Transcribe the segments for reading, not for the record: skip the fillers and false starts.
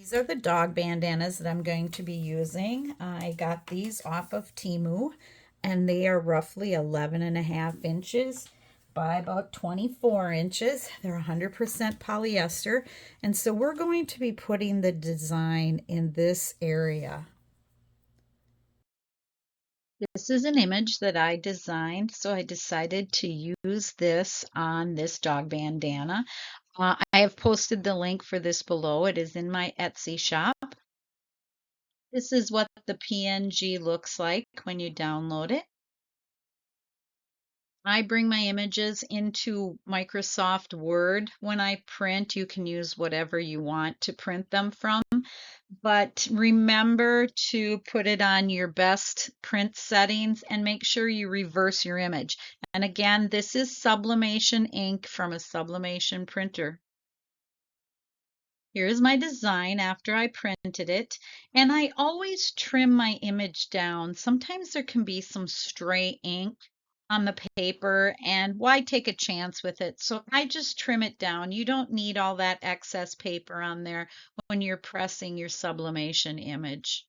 These are the dog bandanas that I'm going to be using. I got these off of Temu, and they are roughly 11.5 inches by about 24 inches. They're 100% polyester, and so we're going to be putting the design in this area. This is an image that I designed, so I decided to use this on this dog bandana. I have posted the link for this below. It is in my Etsy shop. This is what the PNG looks like when you download it. I bring my images into Microsoft Word. When I print, you can use whatever you want to print them from, but remember to put it on your best print settings and make sure you reverse your image. And again, this is Sublimation ink from a Sublimation printer. Here's my design after I printed it, and I always trim my image down. Sometimes there can be some stray ink on the paper, and why take a chance with it? So I just trim it down. You don't need all that excess paper on there when you're pressing your sublimation image.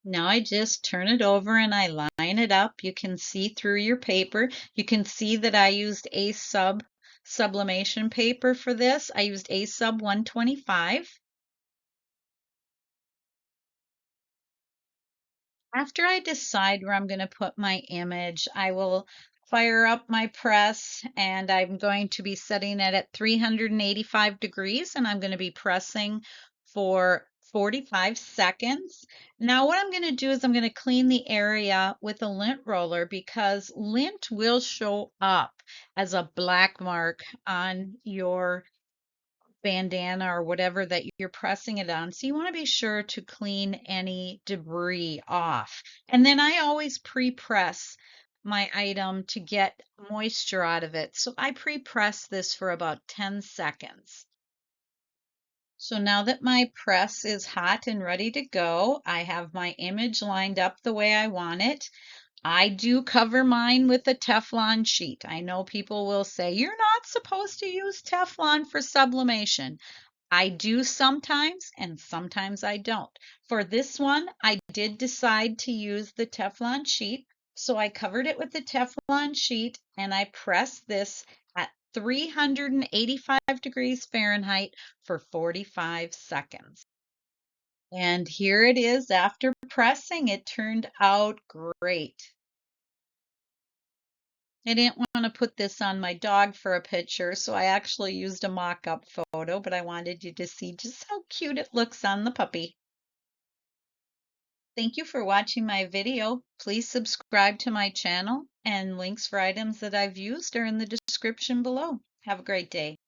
Now I just turn it over and I line it up. You can see through your paper. You can see that I used sublimation paper for this. I used Sub 125. After I decide where I'm going to put my image, I will fire up my press, and I'm going to be setting it at 385 degrees, and I'm going to be pressing for 45 seconds. Now what I'm going to do is I'm going to clean the area with a lint roller, because lint will show up as a black mark on your bandana or whatever that you're pressing it on. So you want to be sure to clean any debris off. And then I always pre-press my item to get moisture out of it. So I pre-press this for about 10 seconds. So now that my press is hot and ready to go, I have my image lined up the way I want it. I do cover mine with a Teflon sheet. I know people will say, you're not supposed to use Teflon for sublimation. I do sometimes, and sometimes I don't. For this one, I did decide to use the Teflon sheet. So I covered it with the Teflon sheet, and I pressed this at 385 degrees Fahrenheit for 45 seconds. And here it is after pressing. It turned out great. I didn't want to put this on my dog for a picture, so I actually used a mock-up photo, but I wanted you to see just how cute it looks on the puppy. Thank you for watching my video. Please subscribe to my channel, and links for items that I've used are in the description below. Have a great day.